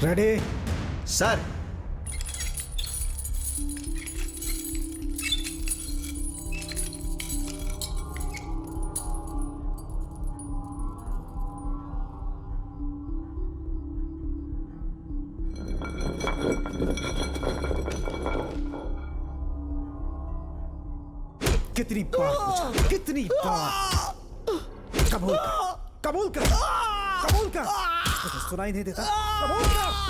Ready? Sir. कितनी बार पूछा, कितनी बार? कबूल कर, कबूल कर, कबूल कर। तुझे सुनाई नहीं देता? कबूल कर।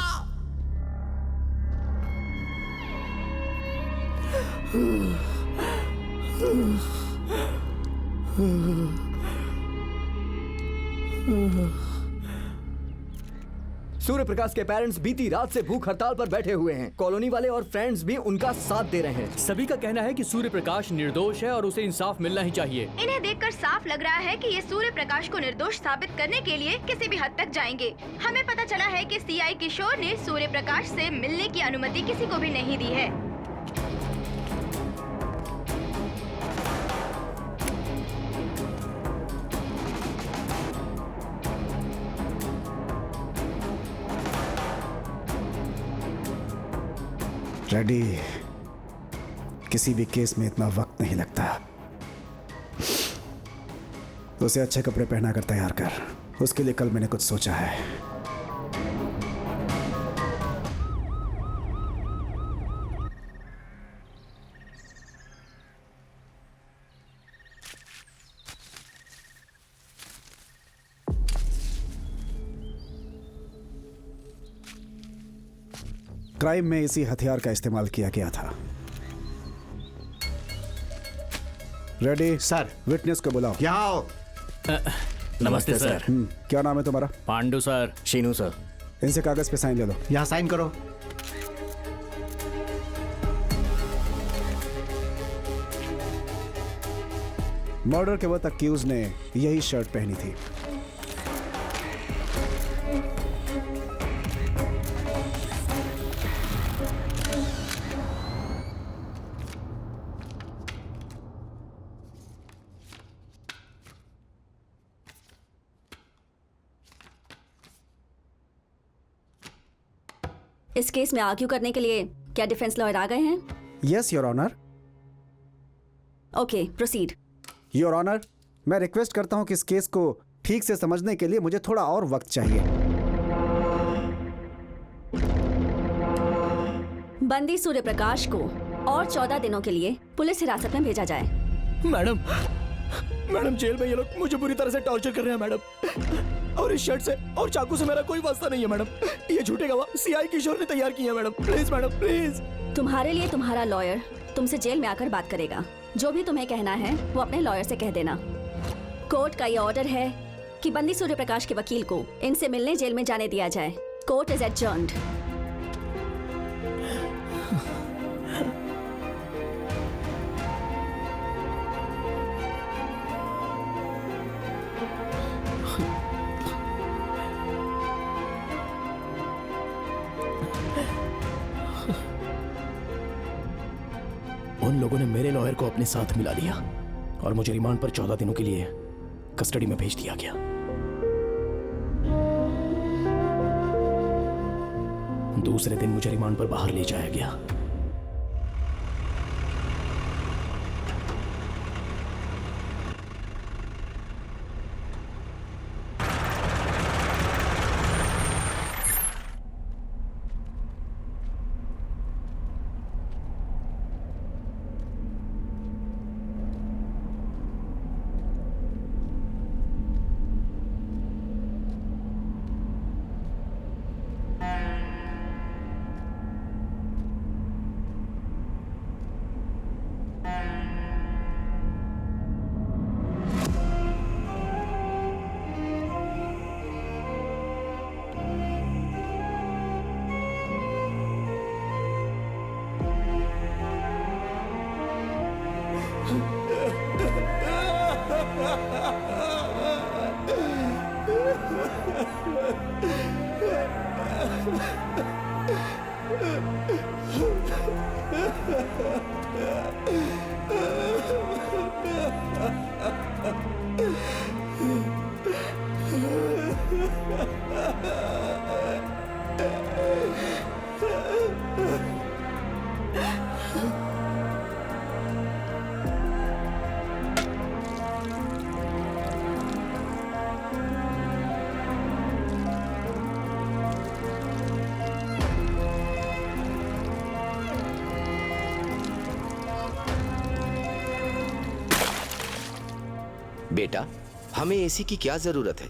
सूर्य प्रकाश के पेरेंट्स बीती रात से भूख हड़ताल पर बैठे हुए हैं। कॉलोनी वाले और फ्रेंड्स भी उनका साथ दे रहे हैं। सभी का कहना है कि सूर्य प्रकाश निर्दोष है और उसे इंसाफ मिलना ही चाहिए। इन्हें देखकर साफ लग रहा है कि ये सूर्य प्रकाश को निर्दोष साबित करने के लिए किसी भी हद तक जाएंगे। हमें पता चला है कि सीआई किशोर ने सूर्य प्रकाश से मिलने की अनुमति किसी को भी नहीं दी है। रेडी? किसी भी केस में इतना वक्त नहीं लगता। तो उसे अच्छे कपड़े पहना कर तैयार कर। उसके लिए कल मैंने कुछ सोचा है। क्राइम में इसी हथियार का इस्तेमाल किया गया था। रेडी? सर। विटनेस को बुलाओ। यहाँ आओ। नमस्ते सर। क्या नाम है तुम्हारा? पांडु सर। शीनू सर। इनसे कागज पे साइन ले लो। यहाँ साइन करो। मर्डर के वक्त अक्यूज ने यही शर्ट पहनी थी। इस केस में आर्ग्यू करने के लिए क्या डिफेंस लॉयर आ गए हैं? Yes your honour. Okay, proceed. Your honour, मैं रिक्वेस्ट करता हूं कि इस केस को ठीक से समझने के लिए मुझे थोड़ा और वक्त चाहिए। बंदी सूर्य प्रकाश को और 14 दिनों के लिए पुलिस हिरासत में भेजा जाए। मैडम जेल में ये लोग मुझे बुरी तरह से टॉर्चर कर रहे हैं मैडम। और इस शर्ट से और चाकू से मेरा कोई वास्ता नहीं है मैडम। ये झूठे गवाह सीआई किशोर ने तैयार किए हैं मैडम। Please madam, please. तुम्हारे लिए तुम्हारा लॉयर तुमसे जेल में आकर बात करेगा। जो भी तुम्हें कहना है वो अपने लॉयर से कह देना। कोर्ट का ये ऑर्डर है कि बंदी सूर्य प्रकाश के वकील को इनसे मिलने जेल में जाने दिया जाए। Court is adjourned. उन लोगों ने मेरे लॉयर को अपने साथ मिला लिया और मुझे रिमांड पर 14 दिनों के लिए कस्टडी में भेज दिया गया। दूसरे दिन मुझे रिमांड पर बाहर ले जाया गया। बेटा, हमें एसी की क्या जरूरत है?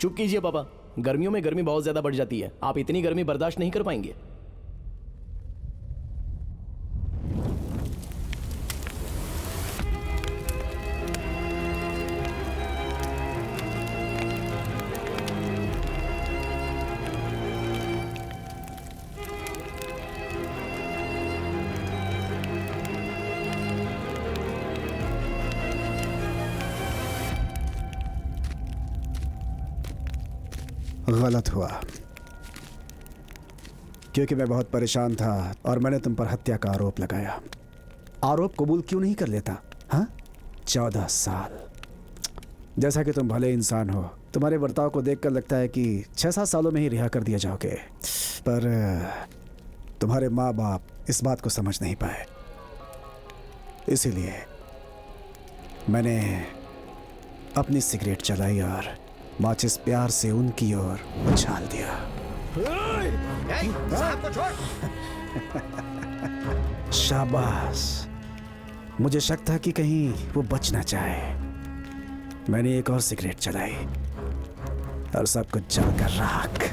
चुप कीजिए पापा, गर्मियों में गर्मी बहुत ज्यादा बढ़ जाती है, आप इतनी गर्मी बर्दाश्त नहीं कर पाएंगे। गलत हुआ, क्योंकि मैं बहुत परेशान था और मैंने तुम पर हत्या का आरोप लगाया। आरोप कबूल क्यों नहीं कर लेता? हाँ, 14 साल। जैसा कि तुम भले इंसान हो, तुम्हारे बर्ताव को देखकर लगता है कि 6-7 सालों में ही रिहा कर दिया जाओगे, पर तुम्हारे माँ बाप इस बात को समझ नहीं पाए। इसीलिए मैंने अपनी सिगरेट जलाई और माचिस प्यार से उनकी ओर उछाल दिया। शाबाश, मुझे शक था कि कहीं वो बचना चाहे। मैंने एक और सिगरेट जलाई और सब कुछ जलकर राख।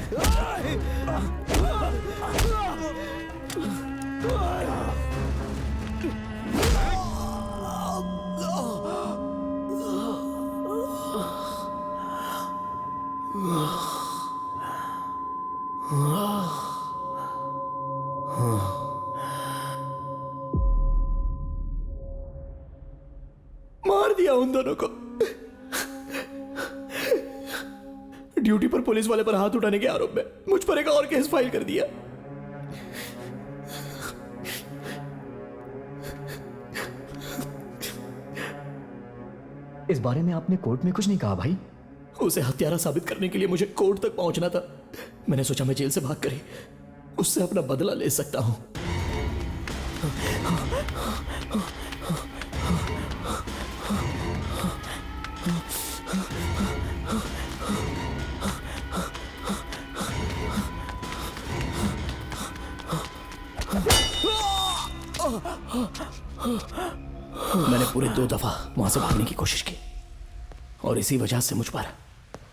मार दिया उन दोनों को। ड्यूटी पर पुलिस वाले पर हाथ उठाने के आरोप में मुझ पर एक और केस फाइल कर दिया। इस बारे में आपने कोर्ट में कुछ नहीं कहा भाई? उसे हत्यारा साबित करने के लिए मुझे कोर्ट तक पहुंचना था। मैंने सोचा मैं जेल से भाग कर ही उससे अपना बदला ले सकता हूं। मैंने पूरे 2 दफा वहां से भागने की कोशिश की और इसी वजह से मुझ पर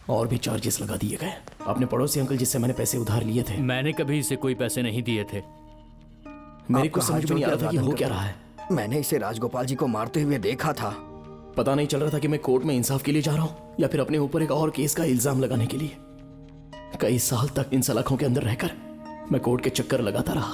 और भी चार्जेस लगा दिए गए। अपने पड़ोसी अंकल जिससे मैंने पैसे उधार लिए थे, मैंने कभी इसे कोई पैसे नहीं दिए थे। मेरे को समझ में नहीं आ रहा था कि हो क्या रहा है। मैंने इसे राजगोपाल जी को मारते हुए देखा था। पता नहीं चल रहा था कि मैं कोर्ट में इंसाफ के लिए जा रहा हूं या फिर अपने ऊपर एक और केस का इल्जाम लगाने के लिए। कई साल तक इन सलाखों के अंदर रहकर मैं कोर्ट के चक्कर लगाता रहा।